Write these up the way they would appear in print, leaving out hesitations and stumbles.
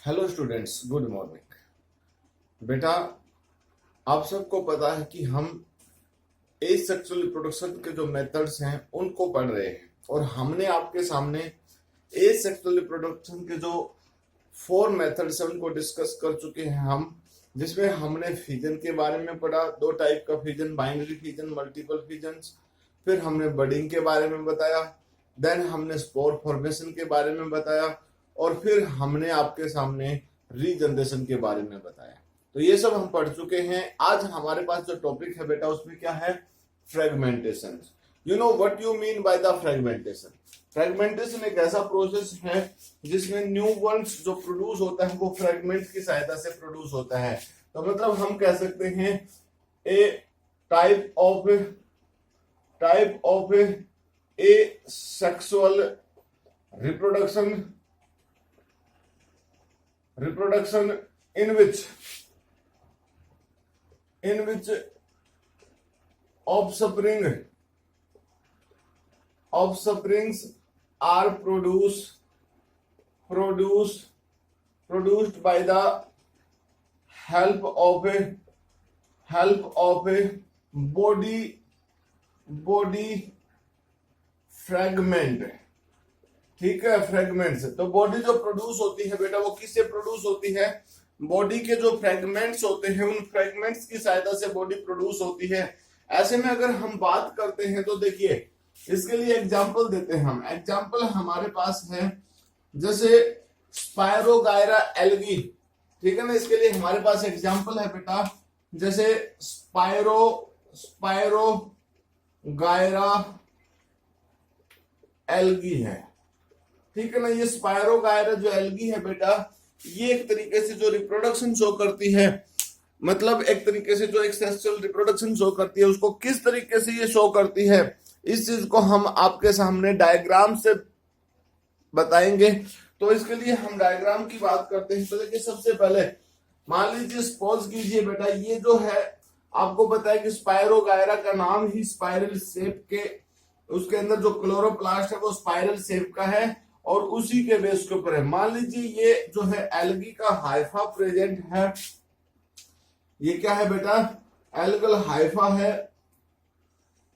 Hello students, good morning. बेटा, आप सबको पता है कि हम एज सेक्सुअल रिप्रोडक्शन के जो मेथड्स हैं उनको पढ़ रहे हैं और हमने आपके सामने एज सेक्सुअल रिप्रोडक्शन के जो 4 मेथड्स हैं उनको डिस्कस कर चुके हैं हम, जिसमें हमने फिजन के बारे में पढ़ा। 2 टाइप का फिजन, बाइनरी फिजन, मल्टीपल फिजन्स। फिर हमने बडिंग के बारे में बताया, देन हमने स्पोर फॉर्मेशन के बारे में बताया और फिर हमने आपके सामने रीजनरेशन के बारे में बताया। तो ये सब हम पढ़ चुके हैं। आज हमारे पास जो टॉपिक है बेटा, उसमें क्या है? Fragmentation. You know what you mean by the fragmentation? Fragmentation एक ऐसा प्रोसेस है जिसमें न्यू वर्ड्स जो प्रोड्यूस होता है वो फ्रेगमेंट की सहायता से प्रोड्यूस होता है। तो मतलब हम कह सकते हैं a type of a sexual reproduction in which offsprings are produced by the help of a body fragment। ठीक है, फ्रेगमेंट्स। तो बॉडी जो प्रोड्यूस होती है बेटा, वो किससे प्रोड्यूस होती है? बॉडी के जो फ्रेगमेंट्स होते हैं उन फ्रेगमेंट्स की सहायता से बॉडी प्रोड्यूस होती है। ऐसे में अगर हम बात करते हैं तो देखिए, इसके लिए एग्जांपल देते हैं हम। एग्जांपल हमारे पास है जैसे स्पायरोगायरा एल्गी, ठीक है ना। इसके लिए हमारे पास एग्जांपल है बेटा, जैसे स्पायरोगायरा एल्गी है, ठीक है ना। ये स्पायरोगायरा जो एल्गी है बेटा, ये एक तरीके से जो रिप्रोडक्शन शो करती है, मतलब एक तरीके से जो एक सेक्सुअल रिप्रोडक्शन शो करती है, उसको किस तरीके से ये शो करती है, इस चीज को हम आपके सामने डायग्राम से बताएंगे। तो इसके लिए हम डायग्राम की बात करते हैं। तो देखिए, सबसे पहले मान लीजिए, सपोज कीजिए बेटा, ये जो है आपको पता है कि स्पायरोगायरा का नाम ही स्पाइरल शेप के, उसके अंदर जो क्लोरोप्लास्ट है वो स्पाइरल शेप का है और उसी के बेस के ऊपर है। मान लीजिए ये जो है एल्गी का हाइफा प्रेजेंट है। ये क्या है बेटा? एल्गल हाइफा है।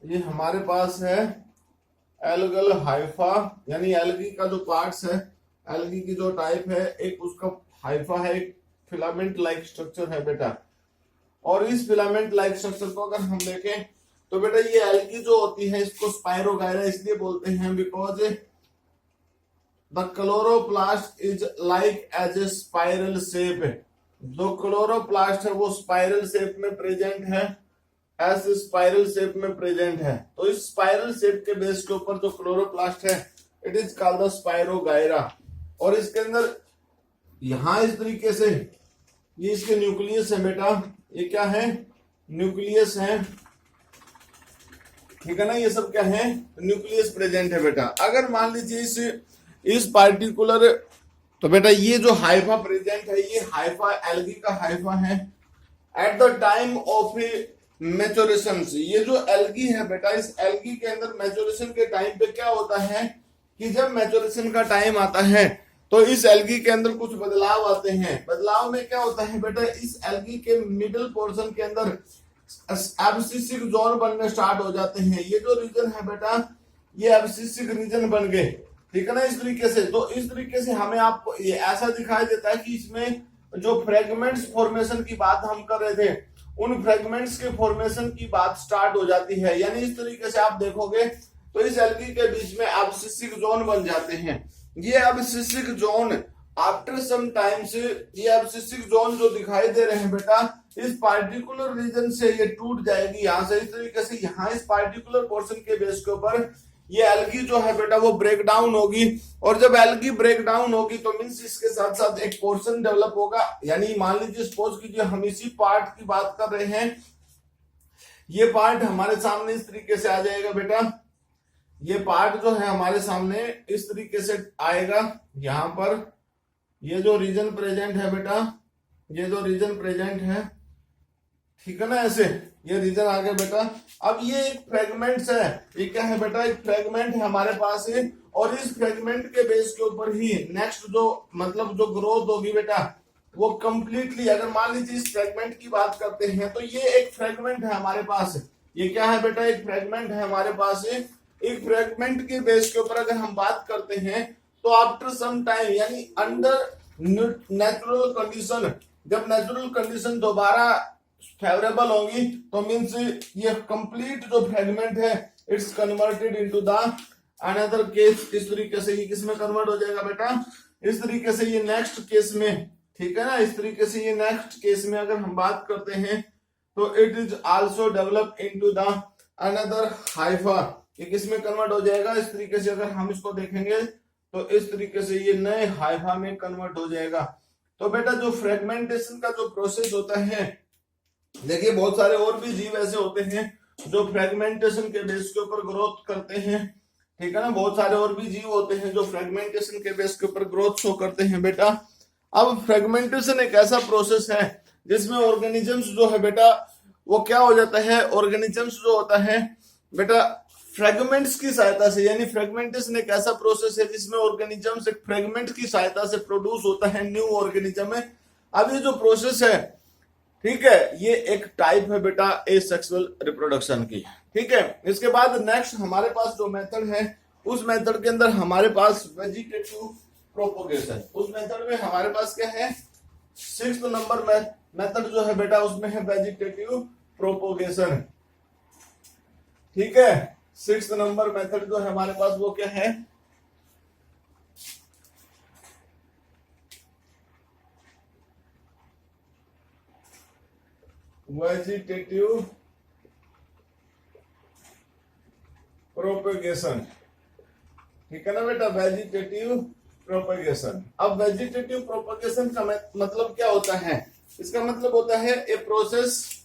ये हमारे पास है एल्गल हाइफा, यानी एल्गी का जो पार्ट्स है, एल्गी की जो टाइप है, एक उसका हाइफा है, एक फिलामेंट लाइक स्ट्रक्चर है बेटा। और इस फिलामेंट लाइक स्ट्रक्चर को अगर हम देखें तो बेटा, ये एल्गी जो होती है इसको स्पायरोगायरा इसलिए बोलते हैं because the chloroplast is like as a spiral shape. जो क्लोरोप्लास्ट है वो स्पाइरल शेप में प्रेजेंट है, ऐसे स्पाइरल शेप में प्रेजेंट है। तो इस स्पाइरल शेप के बेस के ऊपर जो क्लोरोप्लास्ट है, it is called the spirogyra. और इसके अंदर यहां इस तरीके से ये इसके न्यूक्लियस है बेटा। ये क्या है? न्यूक्लियस है, ठीक है ना। ये सब क्या है? न्यूक्लियस प्रेजेंट है बेटा। अगर मान लीजिए इस पार्टिकुलर, तो बेटा ये जो हाइफा प्रेजेंट है, ये हाइफा एल्गी का हाइफा है। At the time of maturation, ये जो एल्गी है बेटा, इस एल्गी के अंदर मैच्योरेशन के टाइम पे क्या होता है कि जब मैच्योरेशन का टाइम आता है तो इस एल्गी के अंदर कुछ बदलाव आते हैं। बदलाव में क्या होता है बेटा, इस एल्गी के मिडिल पोर्शन के अंदर एब्सिसिक जोन बनने स्टार्ट हो जाते हैं। ये जो रीजन है बेटा, ये एब्सिसिक रीजन बन गए, ठीक है ना, इस तरीके से। तो इस तरीके से हमें आपको ये ऐसा दिखाई देता है कि इसमें जो फ्रेगमेंट्स फॉर्मेशन की बात हम कर रहे थे, उन फ्रेगमेंट्स के फॉर्मेशन की बात स्टार्ट हो जाती है। यानी इस तरीके से आप देखोगे तो इस एल्गी के बीच में एब्सिसिक जोन बन जाते हैं। ये abscisic zone after some time से, ये एब्सिसिक जोन जो दिखाई दे रहे हैं बेटा, इस पार्टिकुलर रीजन से ये टूट जाएगी यहां से। इस तरीके से यहाँ इस पार्टिकुलर पोर्शन के बेस के ऊपर ये एल्गी जो है बेटा वो ब्रेक डाउन होगी। और जब एल्गी ब्रेक डाउन होगी तो मींस इसके साथ साथ एक पोर्शन डेवलप होगा। यानी मान लीजिए, सपोज कीजिए हम इसी पार्ट की बात कर रहे हैं, ये पार्ट हमारे सामने इस तरीके से आ जाएगा बेटा। ये पार्ट जो है हमारे सामने इस तरीके से आएगा। यहां पर ये जो रीजन प्रेजेंट है बेटा, ये जो रीजन प्रेजेंट है, ठीक है ना, ऐसे ये रीजन आ गया बेटा। अब ये एक फ्रेगमेंट्स है, ये क्या है बेटा, एक फ्रेगमेंट है हमारे पास है, और इस फ्रेगमेंट के बेस के ऊपर ही नेक्स्ट जो मतलब जो ग्रोथ होगी बेटा वो कंप्लीटली, अगर मान लीजिए इस फ्रेगमेंट की बात करते हैं तो ये एक फ्रेगमेंट है हमारे पास, ये क्या है बेटा, एक फ्रेगमेंट है हमारे पास है। एक फ्रेगमेंट के बेस के ऊपर अगर हम बात करते हैं तो आफ्टर सम टाइम यानी अंडर नेचुरल कंडीशन, जब नेचुरल कंडीशन दोबारा फेवरेबल होगी तो मीन्स ये कंप्लीट जो फ्रेगमेंट है it's converted into the another case. इस तरीके से ये किस में कन्वर्ट हो जाएगा बेटा, इस तरीके से ये नेक्स्ट केस में, ठीक है ना, इस तरीके से ये नेक्स्ट केस में अगर हम बात करते हैं तो it is also develop into the another Haifa, ये किस में कन्वर्ट हो जाएगा, इस तरीके से अगर हम इसको देखेंगे तो इस तरीके से ये नए हाइफा में कन्वर्ट हो जाएगा। तो बेटा जो फ्रेगमेंटेशन का जो प्रोसेस होता है, देखिए बहुत सारे और भी जीव ऐसे होते हैं जो फ्रेगमेंटेशन के बेस के ऊपर ग्रोथ करते हैं, ठीक है ना, बहुत सारे और भी जीव होते हैं जो फ्रेगमेंटेशन के बेस के ऊपर ग्रोथ शो करते हैं बेटा। अब फ्रेगमेंटेशन एक ऐसा प्रोसेस है जिसमें ऑर्गेनिजम्स जो है बेटा वो क्या हो जाता है, ऑर्गेनिजम्स जो होता है बेटा फ्रेगमेंट्स की सहायता से, यानी फ्रेगमेंटेशन एक ऐसा प्रोसेस है जिसमें ऑर्गेनिजम्स एक फ्रेगमेंट की सहायता से प्रोड्यूस होता है न्यू ऑर्गेनिज्म में। अब ये जो प्रोसेस है, ठीक है, ये एक टाइप है बेटा एसेक्सुअल रिप्रोडक्शन की, ठीक है। इसके बाद नेक्स्ट हमारे पास जो मेथड है उस मेथड के अंदर हमारे पास वेजिटेटिव प्रोपोगेशन, उस मेथड में हमारे पास क्या है, 6th नंबर मेथड जो है बेटा उसमें है वेजिटेटिव प्रोपोगेशन, ठीक है। 6th नंबर मेथड जो है हमारे पास वो क्या है, वेजिटेटिव प्रोपेगेशन, ठीक है ना बेटा, वेजिटेटिव प्रोपेगेशन। अब वेजिटेटिव प्रोपेगेशन का मतलब क्या होता है, इसका मतलब होता है a process,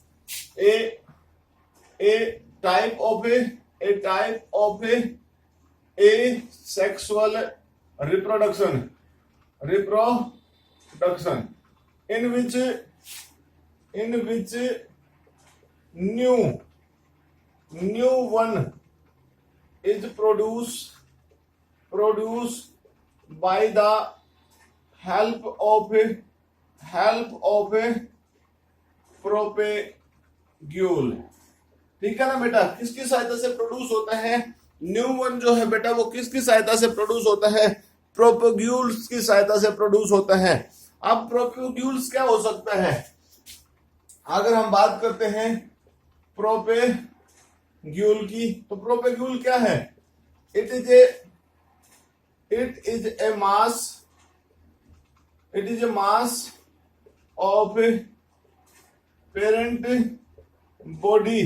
A type of a sexual reproduction in which new one is produced by the help of propagule, ठीक है ना बेटा, किसकी सहायता से प्रोड्यूस होता है, न्यू वन जो है बेटा वो किसकी सहायता से प्रोड्यूस होता है, प्रोपेग्यूल्स की सहायता से प्रोड्यूस होता है। अब प्रोपेग्यूल्स क्या हो सकता है, अगर हम बात करते हैं प्रोपेग्यूल की, तो प्रोपेग्यूल क्या है, it is a mass of parent body,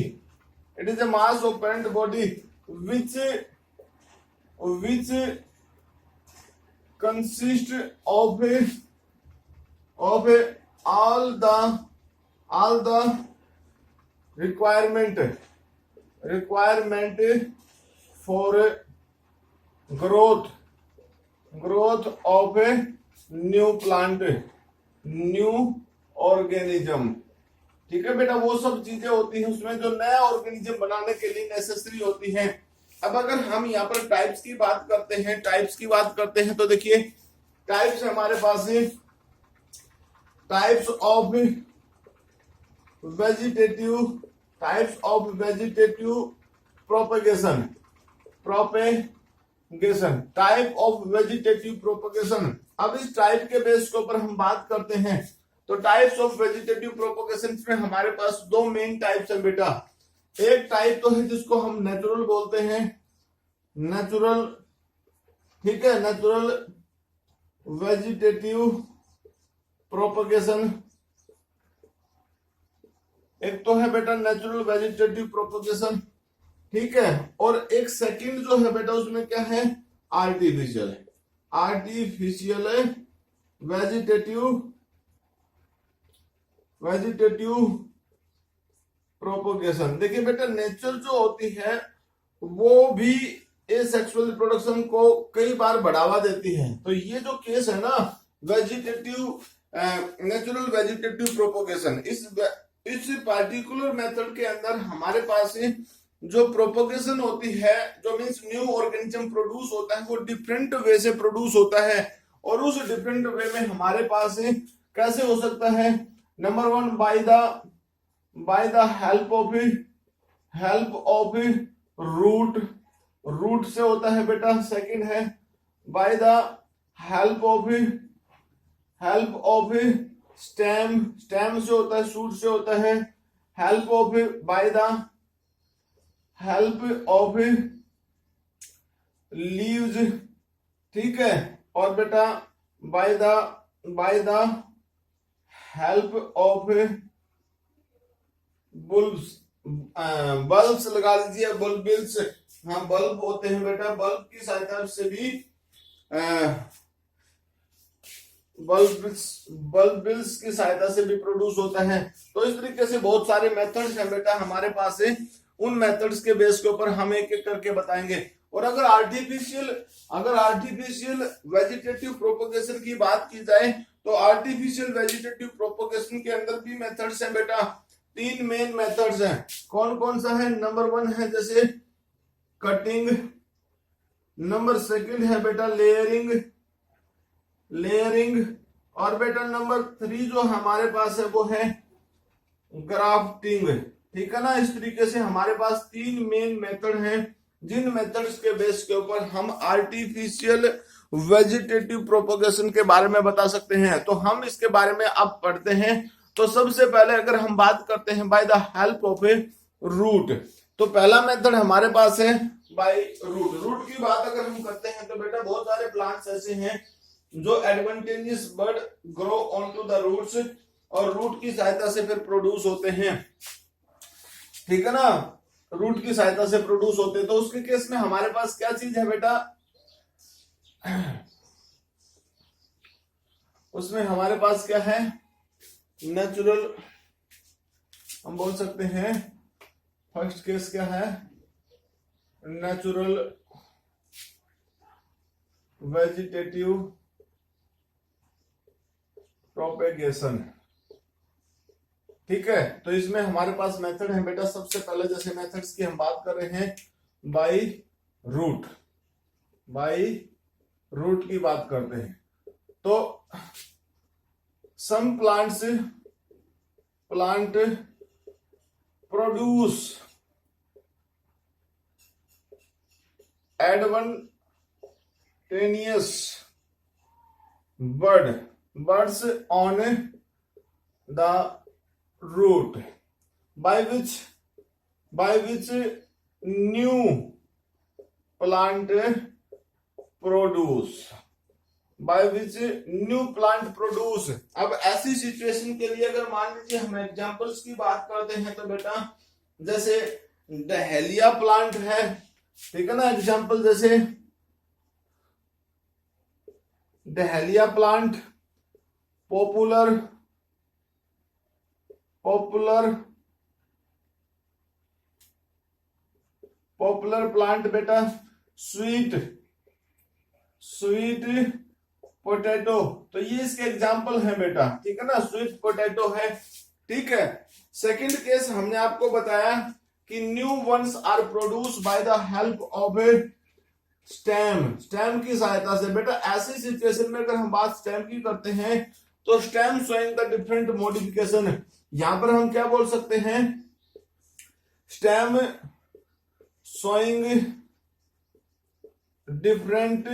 it is a mass of parent body which consist of all the requirement for growth of a new plant, new organism, ठीक है बेटा, वो सब चीजें होती हैं उसमें जो नया ऑर्गेनिज्म बनाने के लिए नेसेसरी होती हैं। अब अगर हम यहाँ पर टाइप्स की बात करते हैं तो देखिए टाइप्स हमारे पास है, types of vegetative propagation, type of vegetative propagation. अब इस टाइप के बेस के ऊपर हम बात करते हैं तो टाइप्स ऑफ वेजिटेटिव प्रोपेगेशन में हमारे पास दो मेन टाइप्स हैं बेटा। एक टाइप तो है जिसको हम नेचुरल बोलते हैं, नेचुरल, ठीक है, नेचुरल वेजिटेटिव प्रोपेगेशन, एक तो है बेटा नेचुरल वेजिटेटिव प्रोपेगेशन, ठीक है। और एक सेकंड जो है बेटा उसमें क्या है, आर्टिफिशियल वेजिटेटिव प्रोपेगेशन। देखिए बेटा नेचर जो होती है वो भी एसेक्सुअल रिप्रोडक्शन को कई बार बढ़ावा देती है, तो ये जो केस है ना नेचुरल वेजिटेटिव प्रोपेगेशन, इस पर्टिकुलर मेथड के अंदर हमारे पास जो प्रोपोगेशन होती है, जो मींस न्यू ऑर्गेनिज्म प्रोड्यूस होता है, वो डिफरेंट वे से प्रोड्यूस होता है। और उस डिफरेंट वे में हमारे पास कैसे हो सकता है? Number one, by the help of root, root से होता है बेटा। सेकंड है by the help of stem, stem से होता है, शूट से होता है। Help of by the help of leaves, ठीक है। और बेटा by the help of bulbs लगा लीजिए, बल्बिल्स, हाँ बल्ब होते हैं बेटा, बल्ब की सहायता से भी बल्बिल्स की सहायता से भी प्रोड्यूस होता है। तो इस तरीके से बहुत सारे मेथड्स हैं बेटा हमारे पास है। उन मेथड्स के बेस के ऊपर हम एक एक करके बताएंगे। और अगर आर्टिफिशियल वेजिटेटिव प्रोपोगेशन की बात की जाए तो आर्टिफिशियल वेजिटेटिव प्रोपोगेशन के अंदर भी मेथड्स हैं बेटा। 3 मेन मेथड्स हैं। कौन कौन सा है? नंबर 1 है जैसे कटिंग, नंबर 2 है बेटा लेयरिंग, और बेटा नंबर 3 जो हमारे पास है वो है ग्राफ्टिंग, ठीक है ना। इस तरीके से हमारे पास 3 मेन मेथड हैं, जिन मेथड्स के बेस के ऊपर हम आर्टिफिशियल वेजिटेटिव प्रोपोगेशन के बारे में बता सकते हैं। तो हम इसके बारे में अब पढ़ते हैं। तो सबसे पहले अगर हम बात करते हैं by the help of a root, तो पहला मेथड हमारे पास है बाय रूट की बात अगर हम करते हैं तो बेटा बहुत सारे प्लांट्स ऐसे हैं जो advantageous bird grow on to the roots, और रूट की सहायता से फिर प्रोड्यूस होते हैं, ठीक है ना। रूट की सहायता से प्रोड्यूस होते हैं। तो उसके केस में हमारे पास क्या चीज है बेटा? उसमें हमारे पास क्या है? नेचुरल, हम बोल सकते हैं फर्स्ट केस क्या है? नेचुरल वेजिटेटिव प्रोपेगेशन, ठीक है। तो इसमें हमारे पास मेथड है बेटा, सबसे पहले जैसे मेथड्स की हम बात कर रहे हैं बाय रूट की बात करते हैं। तो some plant produce advantageous birds on the root by which new plant produce। अब ऐसी सिचुएशन के लिए अगर मान लीजिए हम एग्जांपल्स की बात करते हैं तो बेटा जैसे डहेलिया प्लांट है, ठीक है ना। एग्जांपल जैसे डहेलिया प्लांट, पॉपुलर प्लांट बेटा स्वीट पोटैटो, तो ये इसके एग्जाम्पल है बेटा, ठीक है ना। स्वीट पोटैटो है, ठीक है। सेकंड केस हमने आपको बताया कि new ones are produce by the help of a stem की सहायता से। बेटा ऐसी सिचुएशन में अगर हम बात स्टेम की करते हैं तो stem showing the different modification, यहां पर हम क्या बोल सकते हैं? Stem showing different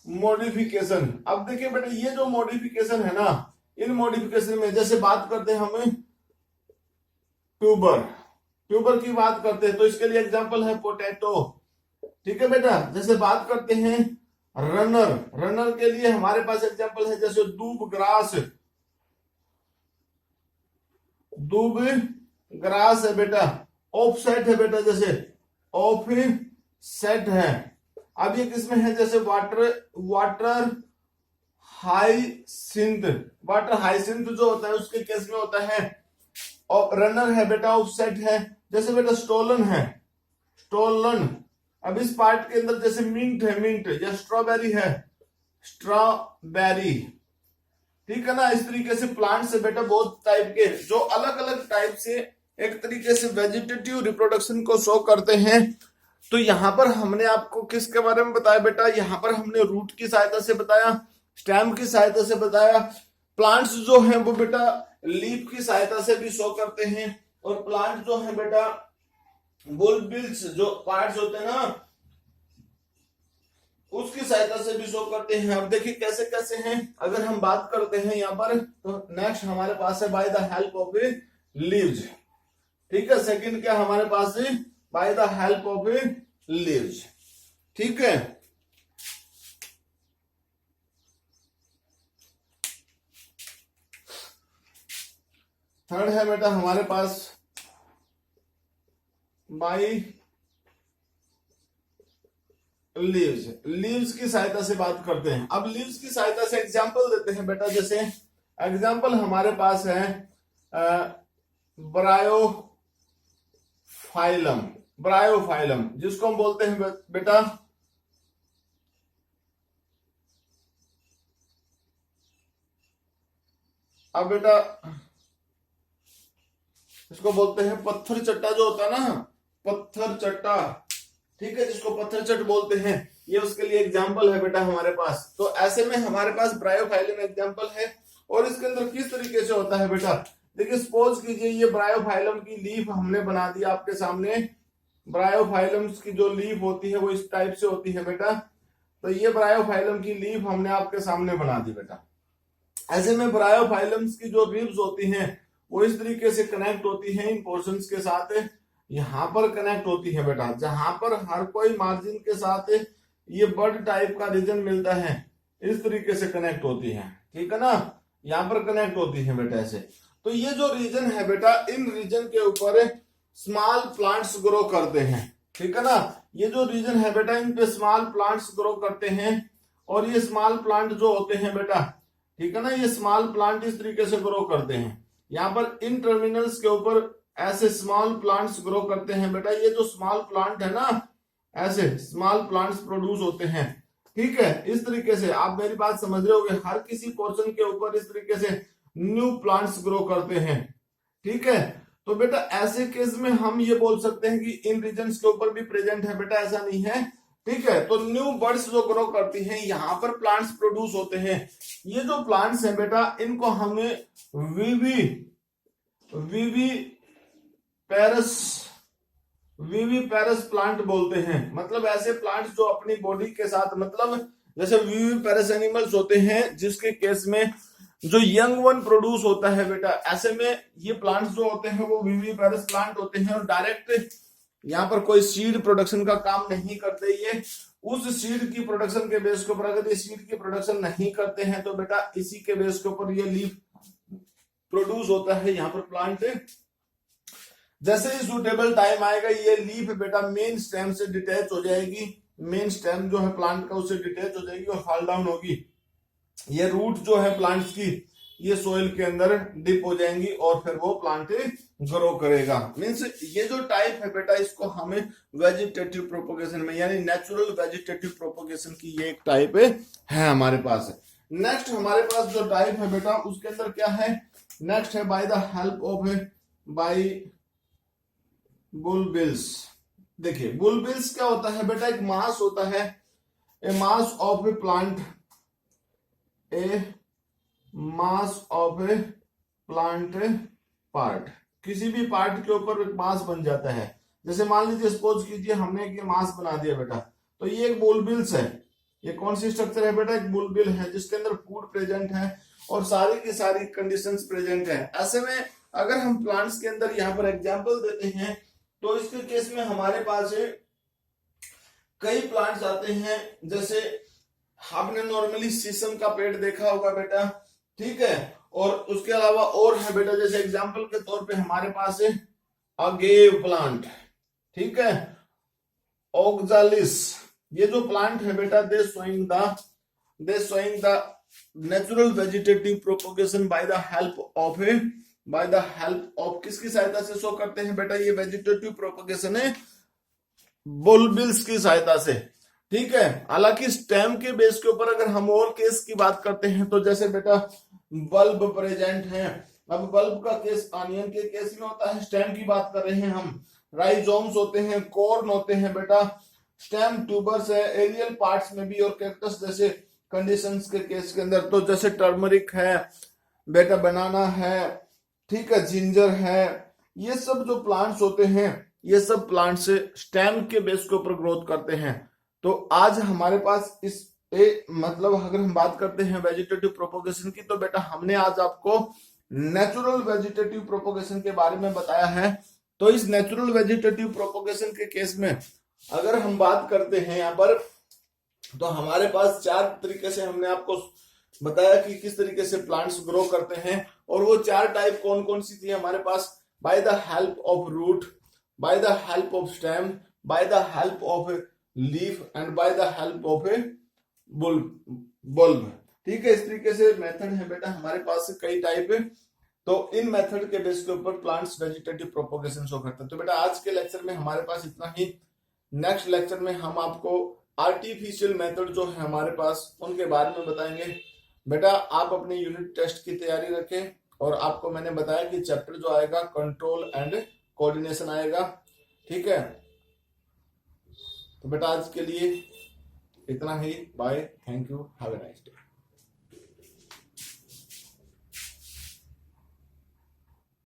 modification. अब देखिए बेटा ये जो मॉडिफिकेशन है ना, इन मॉडिफिकेशन में जैसे बात करते हैं हम ट्यूबर की बात करते हैं तो इसके लिए एग्जांपल है पोटैटो, ठीक है बेटा। जैसे बात करते हैं रनर के लिए हमारे पास एग्जांपल है जैसे दूब ग्रास है बेटा। ऑफसेट है बेटा, जैसे ऑफसेट है। अब ये किसमें है? जैसे वाटर हाइसिंथ जो होता है उसके केस में होता है। और रनर है बेटा, ऑफसेट है। जैसे बेटा स्टोलन है, अब इस पार्ट के अंदर जैसे मिंट है, या स्ट्रॉबेरी है, ठीक है ना। इस तरीके से प्लांट्स है बेटा बहुत टाइप के जो अलग अलग टाइप से एक तरीके से वेजिटेटिव रिप्रोडक्शन को शो करते हैं। तो यहाँ पर हमने आपको किसके बारे में बताया बेटा, यहाँ पर हमने रूट की सहायता से बताया, स्टेम की सहायता से बताया, प्लांट्स जो है वो बेटा लीफ की सहायता से भी शो करते हैं, और प्लांट जो है बेटा बुलबिल्स जो पार्ट्स होते हैं ना उसकी सहायता से भी शो करते हैं। अब देखिए कैसे कैसे हैं। अगर हम बात करते हैं यहाँ पर तो नेक्स्ट हमारे पास है by the help of leaves. ठीक है, सेकंड क्या हमारे पास है by the help of leaves. ठीक है, थर्ड है बेटा हमारे पास बाय लीव्स। लीव्स की सहायता से बात करते हैं। अब लीव्स की सहायता से एग्जांपल देते हैं बेटा। जैसे एग्जांपल हमारे पास है ब्रायोफाइलम। ब्रायोफाइलम जिसको हम बोलते हैं बेटा अब बेटा इसको बोलते हैं पत्थर चट्टा जो होता है ना, पत्थर चट्टा। ठीक है, जिसको पत्थर चट बोलते हैं, ये उसके लिए एग्जाम्पल है बेटा हमारे पास। तो ऐसे में हमारे पास ब्रायोफाइलम एग्जाम्पल है। और इसके अंदर किस तरीके से होता है बेटा, देखिए सपोज कीजिए ये ब्रायोफाइलम की लीफ हमने बना दी आपके सामने। ब्रायोफाइलम्स की जो लीफ होती है वो इस टाइप से होती है बेटा। तो ये ब्रायोफाइलम की लीफ हमने आपके सामने बना दी बेटा। ऐसे में ब्रायोफाइलम्स की जो रिब्स होती हैं वो इस तरीके से कनेक्ट होती हैं इन पोर्शंस के साथ। यहां पर कनेक्ट होती है बेटा, जहां पर हर कोई मार्जिन के साथ ये बर्ड टाइप का रीजन मिलता है, इस तरीके से कनेक्ट होती है। ठीक है ना, यहां पर कनेक्ट होती है बेटा ऐसे। तो ये जो रीजन है बेटा, इन रीजन के ऊपर स्मॉल प्लांट्स ग्रो करते हैं। ठीक है ना, ये जो रीजन है बेटा इन पे स्मॉल प्लांट्स ग्रो करते हैं। और ये स्मॉल प्लांट जो होते हैं बेटा, ठीक है ना, ये स्मॉल प्लांट इस तरीके से ग्रो करते हैं। यहाँ पर इन टर्मिनल्स के ऊपर ऐसे स्मॉल प्लांट्स ग्रो करते हैं बेटा। ये जो स्मॉल प्लांट है ना, ऐसे स्मॉल प्लांट्स प्रोड्यूस होते हैं। ठीक है, इस तरीके से आप मेरी बात समझ रहे होगे। हर किसी पोर्शन के ऊपर इस तरीके से न्यू प्लांट्स ग्रो करते हैं। ठीक है, तो बेटा ऐसे केस में हम ये बोल सकते हैं कि इन रीजन्स के ऊपर भी प्रेजेंट है बेटा, ऐसा नहीं है। ठीक है, तो न्यू बर्ड्स जो ग्रो करती हैं, यहाँ पर प्लांट्स प्रोड्यूस होते हैं। ये जो प्लांट्स हैं बेटा, इनको हमें विविपेरस प्लांट बोलते हैं। मतलब ऐसे प्लांट्स जो अपनी बॉडी के साथ, मतलब जैसे विविपेरस एनिमल्स होते हैं जिसके केस में जो यंग वन प्रोड्यूस होता है बेटा, ऐसे में ये प्लांट्स जो होते हैं वो विविपेरस प्लांट होते हैं। और डायरेक्ट यहाँ पर कोई सीड प्रोडक्शन का काम नहीं करते। ये उस सीड की प्रोडक्शन के बेस के ऊपर, अगर ये सीड की प्रोडक्शन नहीं करते हैं तो बेटा इसी के बेस के ऊपर ये लीफ प्रोड्यूस होता है यहाँ पर प्लांट। जैसे ही सूटेबल टाइम आएगा ये लीफ बेटा मेन स्टेम से डिटैच हो जाएगी। मेन स्टेम जो है प्लांट का उससे डिटैच हो जाएगी और फॉल डाउन होगी। ये रूट जो है प्लांट्स की ये सोइल के अंदर डिप हो जाएंगी और फिर वो प्लांट ग्रो करेगा। मीन्स ये जो टाइप है बेटा, इसको हमें वेजिटेटिव प्रोपोगेशन में, यानी नेचुरल वेजिटेटिव प्रोपोगेशन की ये एक टाइप है हमारे पास। नेक्स्ट हमारे पास जो टाइप है बेटा उसके अंदर क्या है, नेक्स्ट है by the help of by bulbils. देखिए बुलबिल्स क्या होता है बेटा, एक मास होता है, a mass of a plant, a mass of a plant part. किसी भी पार्ट के ऊपर एक मास बन जाता है। जैसे मान लीजिए सपोज कीजिए हमने एक मास बना दिया बेटा, तो ये एक बुलबिल्स है। ये कौन सी स्ट्रक्चर है बेटा, एक बुलबिल है जिसके अंदर फूड प्रेजेंट है और सारी की सारी कंडीशंस प्रेजेंट है। ऐसे में अगर हम प्लांट्स के अंदर यहाँ पर एग्जांपल देते हैं तो इसके केस में हमारे पास कई प्लांट्स आते हैं। जैसे आपने नॉर्मली शीशम का पेड़ देखा होगा बेटा, ठीक है, और उसके अलावा और है बेटा, जैसे एग्जांपल के तौर पे हमारे पास है अगेव प्लांट, ठीक है, ऑक्जालिस। ये जो प्लांट है बेटा they showing the natural vegetative propagation bye the help of किसकी सहायता से शो करते हैं बेटा, ये वेजिटेटिव प्रोपोगेशन है बुलबिल्स की सहायता से। ठीक है। हालांकि स्टेम के बेस के ऊपर अगर हम और केस की बात करते हैं तो जैसे बेटा बल्ब प्रेजेंट है। अब बल्ब का केस ऑनियन के केस में होता है, स्टेम की बात कर रहे हैं हम। राइजोम्स होते हैं, कॉर्न होते हैं बेटा, स्टेम ट्यूबर्स है, एरियल पार्ट्स में भी, और कैक्टस जैसे कंडीशंस के केस के अंदर तो जैसे टर्मरिक है बेटा, बनाना है, ठीक है, जिंजर है, ये सब जो प्लांट्स होते हैं ये सब प्लांट्स स्टेम के बेस के ऊपर ग्रोथ करते हैं। तो आज हमारे पास इस मतलब अगर हम बात करते हैं वेजिटेटिव प्रोपोगेशन की, तो बेटा हमने आज आपको नेचुरल वेजिटेटिव प्रोपोगेशन के बारे में बताया है। तो इस नेचुरल वेजिटेटिव प्रोपोगेशन के केस में अगर हम बात करते हैं यहाँ पर, तो हमारे पास 4 तरीके से हमने आपको बताया कि किस तरीके से प्लांट्स ग्रो करते हैं। और वो 4 टाइप कौन कौन सी थी हमारे पास? By the help of root, by the help of stem, by the help of leaf and by the help of a bulb. ठीक है, इस तरीके से मेथड है बेटा हमारे पास, कई टाइप है। तो इन मेथड के बेस के ऊपर प्लांट्स वेजिटेटिव प्रोपोगेशन शो करते हैं। तो बेटा आज के लेक्चर में हमारे पास इतना ही। नेक्स्ट लेक्चर में हम आपको आर्टिफिशियल मेथड जो है हमारे पास उनके बारे में बताएंगे। बेटा आप अपने यूनिट टेस्ट की तैयारी रखें, और आपको मैंने बताया कि चैप्टर जो आएगा कंट्रोल एंड कोऑर्डिनेशन आएगा। ठीक है, तो बेटा आज के लिए इतना ही। Bye, thank you, have a nice day.